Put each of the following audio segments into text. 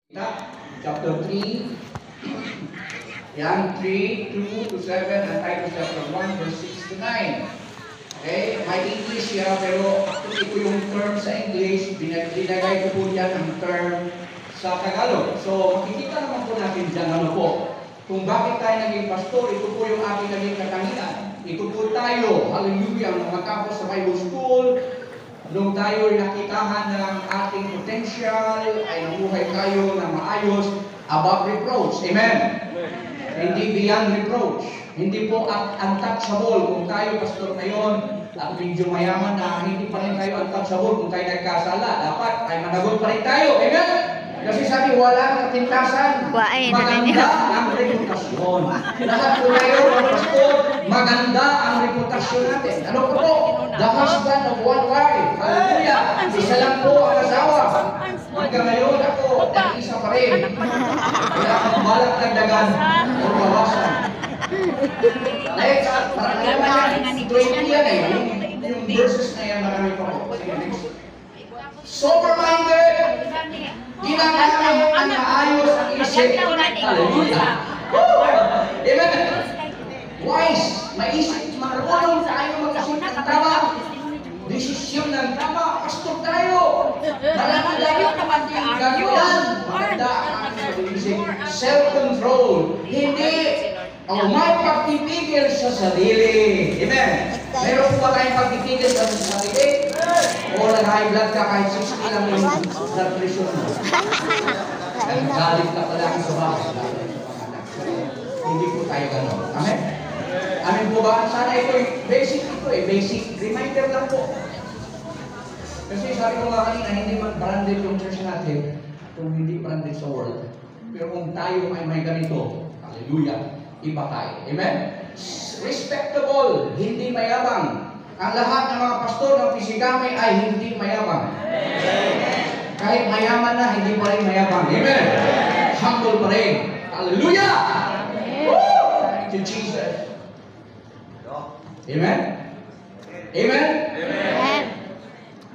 Chapter 3, yan, 3, 2 to 7, and Titus chapter 1, verse 6 to 9. Okay, may English siya, pero actually ko yung term sa English, binagay ko po yan ang term sa Tagalog. So, makikita naman po natin dyan, ano po, kung bakit tayo naging pastor, ito po yung aking naging katangian. Ito po tayo, hallelujah, mga tapos sa Bible School, nung tayo ay nakitahan ng ating potential, ay nabuhay tayo na maayos, above reproach. Amen? Hindi beyond reproach. Hindi po untouchable. Kung tayo, pastor ngayon, at medyo mayaman na hindi pa rin tayo untouchable kung tayo nagkasala, dapat ay managot pa rin tayo. Amen? Kasi sabi, wala katintasan. Maganda ang reputasyon. Lahat po tayo, mga pastor, maganda ang reputasyon natin. Ano po po? The husband of one wife. Hallelujah. Isa lang po ang asawa. Hanggang ngayon ako, isa pa rin. Kaya akong balak dagdagan o bawasan. Next, parang naman yan. 20 yan eh. Yung verses na yan, marami pa po. Sige, next. Sober-minded. Ginagawa ang maayos ang isip. Hallelujah. Amen. Wise. Maisip. Marunong tayo mag-isip ng tama. Desisyon ng tama. Pastor tayo. Marami tayo ating gagawin. Maganda ang pag-isip. Self-control. Hindi may pagpipigil sa sarili. Amen. Meron po ba tayong pagpipigil sa sarili? O nag-high blood ka kahit 60 lang yung blood pressure mo. Galit ka pala sa bahay. Hindi po tayo gano'n. Amen? Amen po ba? Sana ito basic basic reminder lang po. Kasi sabi ko nga kanina, hindi man branded yung church natin kung hindi branded sa world. Pero kung tayo ay may ganito, hallelujah, iba tayo. Amen? Respectable, hindi mayabang. Ang lahat ng mga pastor ng Pisigame ay hindi mayabang. Kahit mayaman na, hindi pa rin mayabang. Amen? Humble pa rin. Hallelujah! Thank you, Jesus. Amen? Amen? Amen.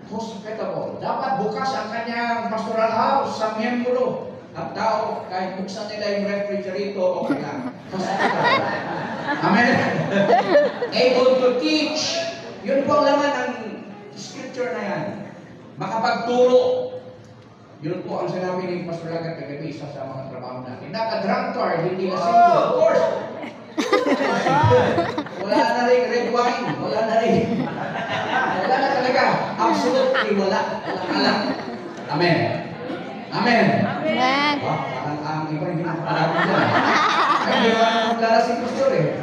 Hospitable. Dapat bukas ang kanyang pastoral house sa miyembro at tao, kahit buksan nila yung refrigerator, okay lang. Amen? Able to teach. Yun po ang laman ng scripture na yan. Makapagturo. Yun po ang sinabi ni Pastor Lagat kagabi isa sa mga trabaho natin. Not a drunkard, hindi na single. Of course. Wala na rin red wine. Wala na rin. Wala na talaga. Absolutely wala. Wala lang. Amen. Amen. Amen. Parang ang iba hindi nakapalapit dyan. Ay, hindi ba nakalala si Pastor eh.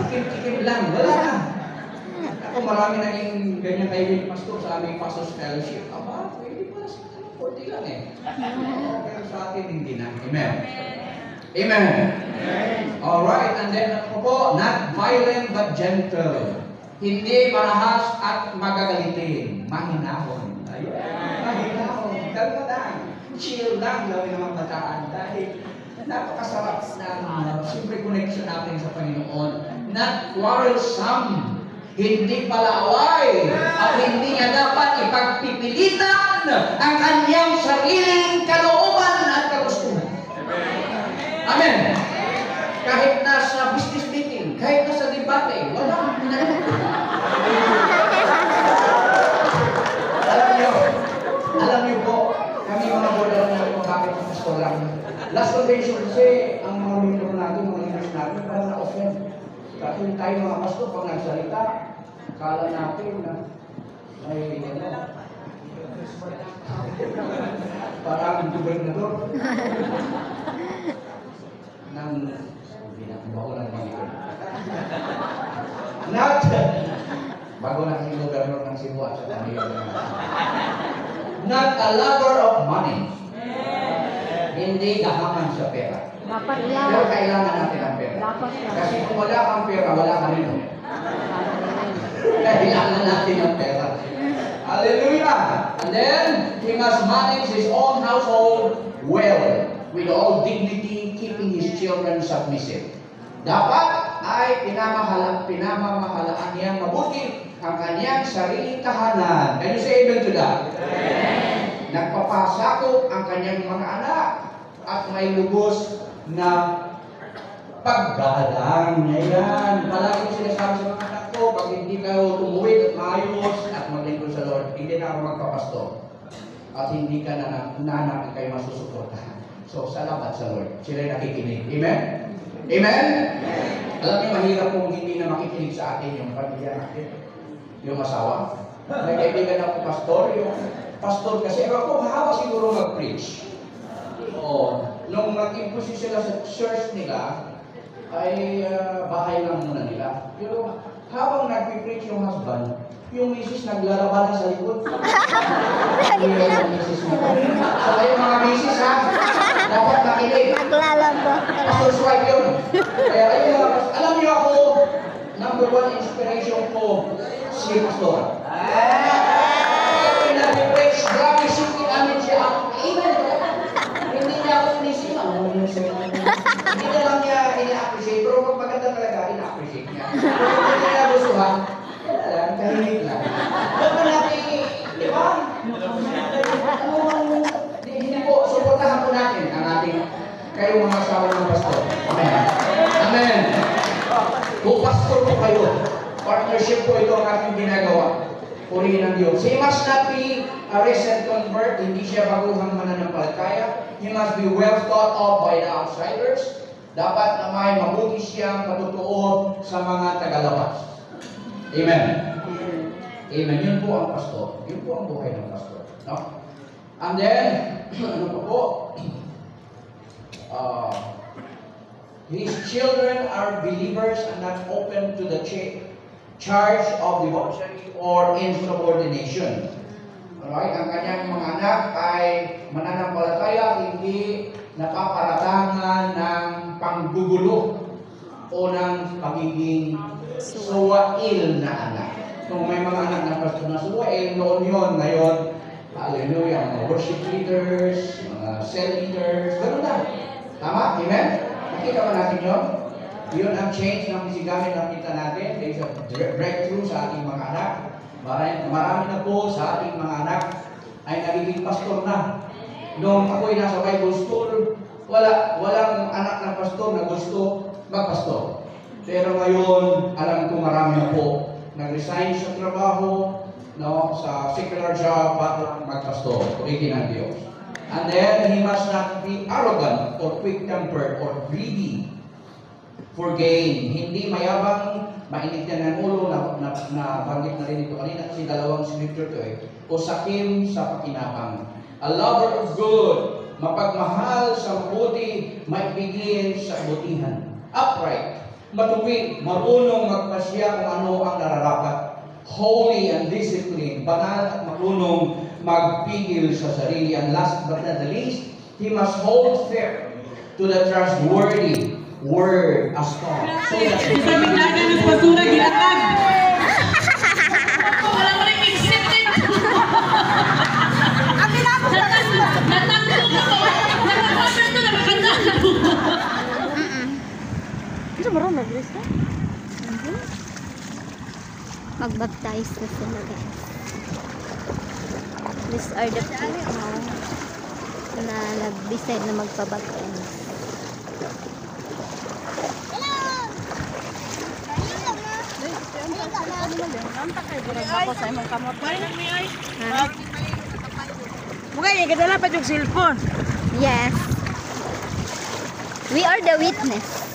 Tikim-tikim lang. Wala na. Ako marami naging ganyan kayo pastor sa aming pastor's fellowship. Aba, pwede pala sa kanila. Kunti lang eh. Pero sa atin hindi na. Amen. Amen. Alright, and then ako po, not violent but gentle. Hindi marahas at magagalitin. Mahinahon. Ayun. Mahinahon. Kalma lang. Chill lang. Gawin naman bataan. Dahil napakasarap na siyempre connection natin sa Panginoon. Not quarrelsome. Hindi palaway at hindi niya dapat ipagpipilitan ang kanyang sariling kalooban at kagustuhan. Amen. Kahit nasa business meeting, kahit nasa debate, wala. Alam niyo po, kami mga bola natin kung bakit ang pastor lang. Last convention kasi, ang mga membro natin, mga leaders natin, parang na-offend. Kasi tayo mga pastor, pag nagsalita, kala natin na may parang gobernador ng baulan ng not bago na si gobernador ng Cebu at sa not a lover of money. Hindi gahaman sa pera. Pero kailangan natin ang pera. Kasi kung wala kang pera, wala ka rin. Kailangan natin ang pera. Hallelujah! And then, he must manage his own household well, with all dignity, keeping his children submissive. Dapat ay pinamamahalaan niyang mabuti ang kanyang sariling tahanan. Can you say amen to that? Nagpapasakop ang kanyang mga anak at may lubos na paggalang. Ayan. Palagi ko sinasabi sa mga anak ko, pag hindi kayo tumuwid at maayos at maglingkod sa Lord, hindi na ako magpapasto. At hindi ka nananapin kayo masusuportahan. So, salamat sa Lord. Sila'y nakikinig. Amen? Amen? Alam niyo, mahirap kung hindi na makikinig sa atin yung pamilya natin. Yung asawa. May kaibigan ako yung pastor kasi ako mahaba siguro mag-preach. Oo. Nung nag-impose sila sa church nila, ay bahay lang muna nila. Pero habang nag-preach yung husband, yung misis naglalaban na sa likod. Yung misis na. So yung mga misis ha, dapat makinig. Naglalaba. Pastor's wife yun. Kaya ayun mga pastor. Alam niyo ako, number 1 inspiration ko, si pastor. Kaya nag-preach, grabe singin namin siya. Amen. Hindi niya ako sinisip. Hindi na lang niya ina-appreciate. Pero pag maganda talaga, ina-appreciate niya. Pero kung hindi niya gustuhan, tahimik lang. Huwag na natin, di ba? Hindi po, suportahan po natin ang ating kayong mga asawa ng pastor. Amen. Amen. Kung pastor po kayo, partnership po ito ang ating ginagawa. Purihin ang Diyos. He must not be a recent convert. Hindi siya baguhang mananampalataya. He must be well thought of by the outsiders. Dapat na may mabuti siyang patutuo sa mga tagalabas. Amen. Amen. Yun po ang pastor. Yun po ang buhay ng pastor. No? And then, ano pa po? His children are believers and not open to the charge of debauchery or insubordination. Alright? Ang kanyang mga anak ay mananampalataya, hindi napaparatangan ng panggugulo o ng pagiging suwail na anak. Kung may mga anak na pastor na suwail, noon yun, ngayon, hallelujah, mga worship leaders, mga cell leaders, gano'n na. Tama? Amen? Nakita ba natin yun? Yun ang change ng misigamit na kita natin. There's a breakthrough sa ating mga anak. Marami na po sa ating mga anak ay nagiging pastor na. Noong ako'y nasa Bible school, walang anak ng pastor na gusto magpastor. Pero ngayon, alam ko marami na po nag-resign sa trabaho, no, sa secular job para magpastor. Purihin ang Diyos. And then, he must not be arrogant or quick-tempered or greedy for gain. Hindi mayabang, mainit yan ng ulo, na banggit na rin ito kanina kasi dalawang scripture to o sakim sa pakinabang. A lover of good, mapagmahal sa mabuti, maibigin sa kabutihan. Upright, matuwid, marunong magpasya kung ano ang nararapat. Holy and disciplined, banal at marunong magpigil sa sarili. And last but not the least, he must hold firm to the trustworthy word as God. So that Mag-baptize na sila, guys. These are the people na nag-decide na magpabaptize. Mukha kadala pa yung cellphone. Yes. We are the witness.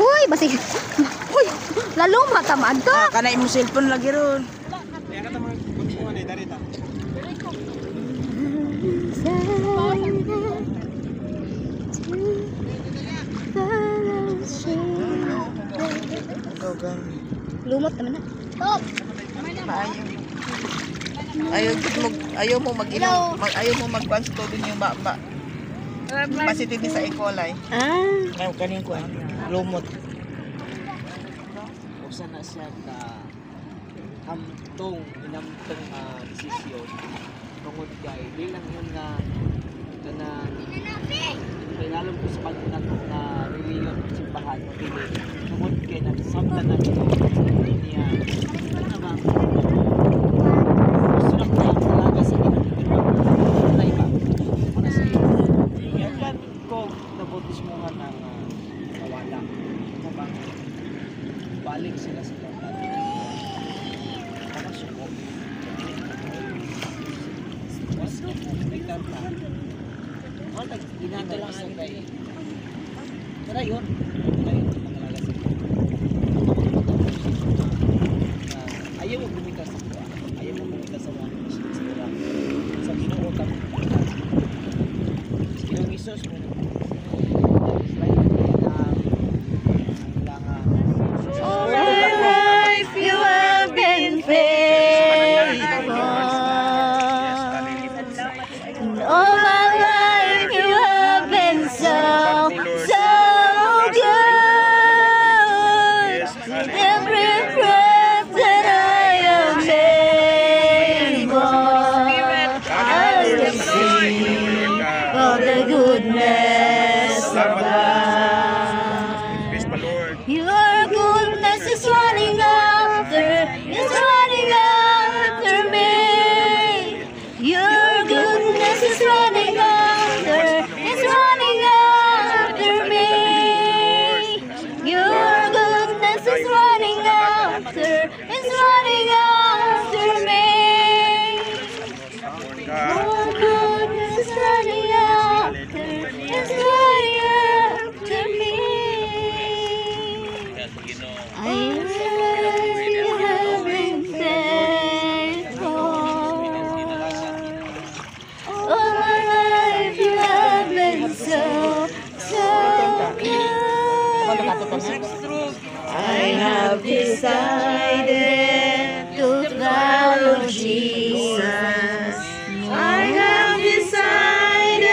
Huy, basig. Huy, lalong matamad ka. Kanay mo cellphone lagi ron. Lumot naman na. Stop! Ayaw mo mag-inom, ayaw mo mag-bansto din yung baba. Positive sa E. coli. Ayaw kanin ko lumot. Usa na siya ka hamtong inamtong desisyon tungod kay di lang yun nga kanang kailangan ko sa pagnato na reliyon o simbahan o dili tungod kay nagsamtan na ito niya ano ba gusto na ko talaga sa ginagawa ba ano sa balik sila sa pagkakas. Tapos suko. Mas may tanta. Ginagawa lang sa kayo. Tara yun. Ayaw mo bumita sa buwan. Ayaw mo bumita sa buwan. Sa Ginoo kami. Sa Ginoo Isos mo. All my life you have been faithful. All my life you have been so good. Every breath that I am able, I will sing of the goodness of God. Your goodness is running after me. Your goodness is running after me. Your goodness is running after me. Your goodness is running after me. I have been faithful. All my life you have been so good. I have decided to follow Jesus. I have decided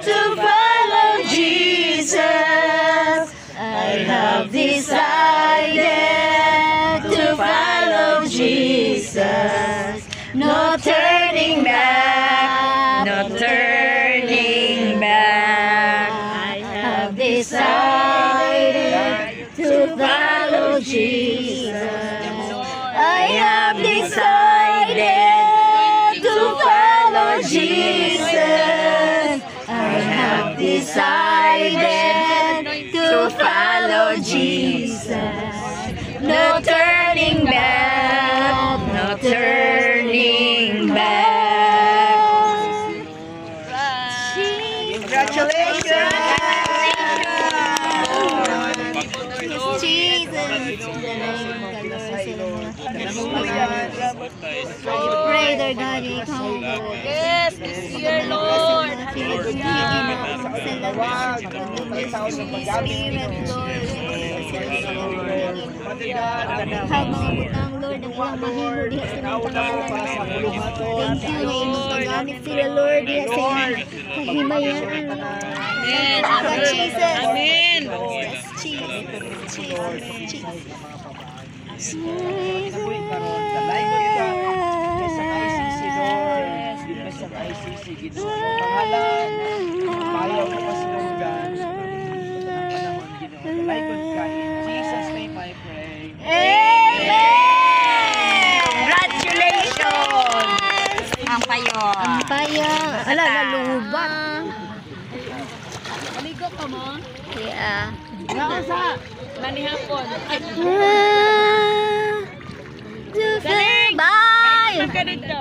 to follow Jesus. I have decided to follow Jesus. No turning back, no turning back. I have decided to follow Jesus. I have decided to follow Jesus. I have decided to follow Jesus. No turning back, no turning back. Congratulations! Jesus! Pray, dear God, you come. Yes, this year, Lord. Hag mga butang, Lord, ang ilang mahimo diha sa inyong pangalan. Thank you, may magpagamit sila, Lord, diha sa inyong kahimayan. Amen. God, Jesus. Amen. Yes, Jesus. Jesus. Jesus. Jesus' name I pray. Amen! Congratulations! Ang payo. Payang. Ala, lalubat. Maligo ka mo? Yeah. Manihapon. Bye! Ka dito.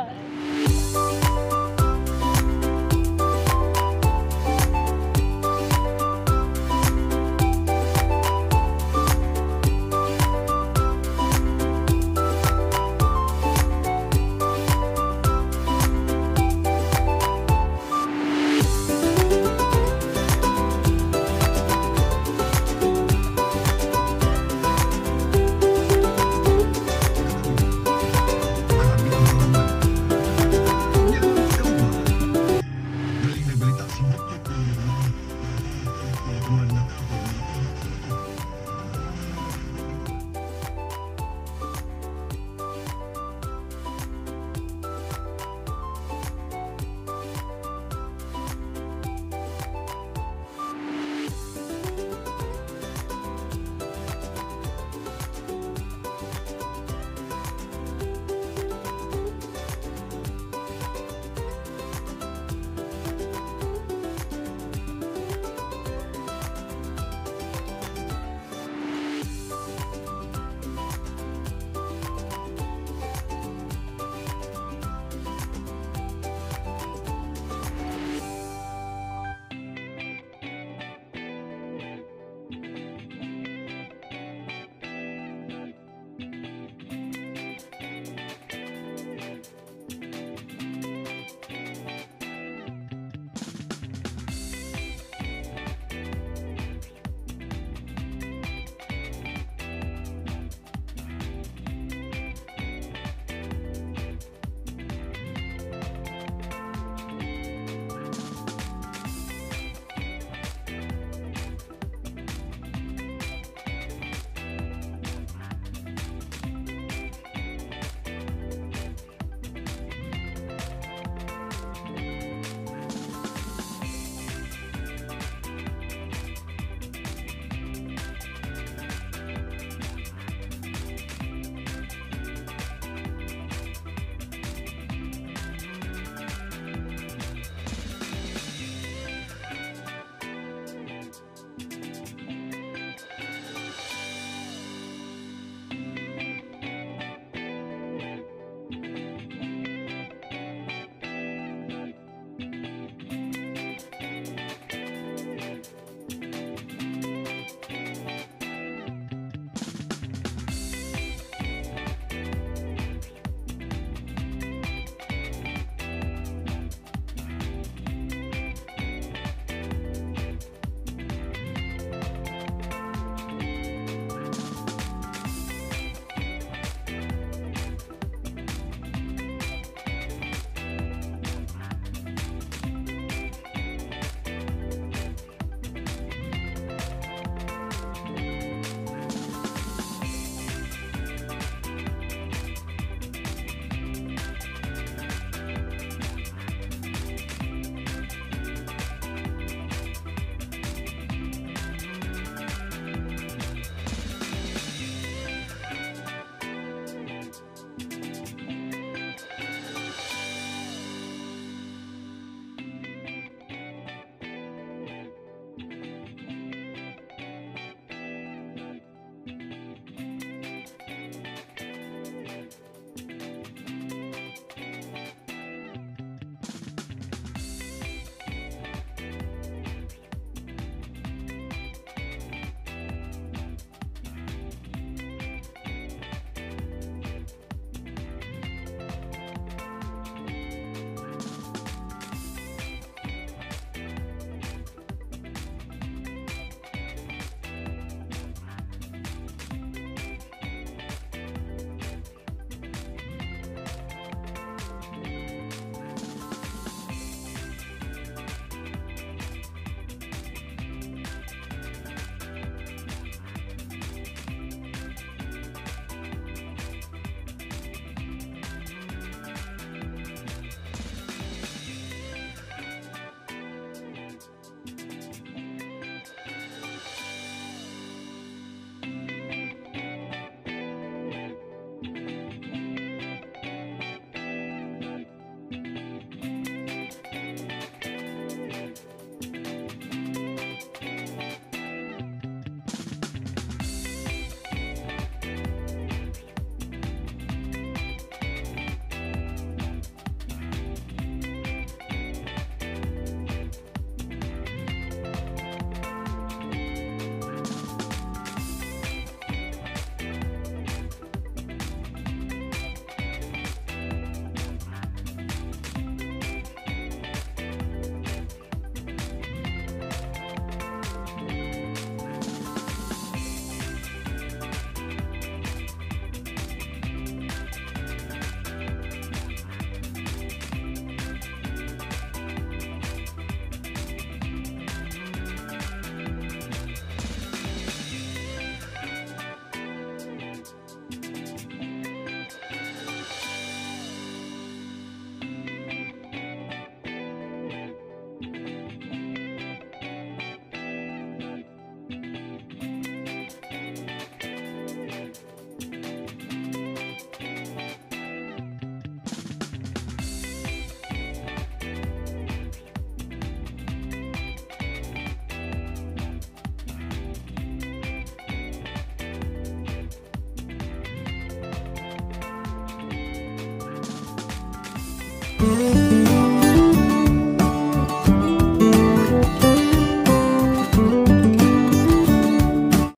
Amen.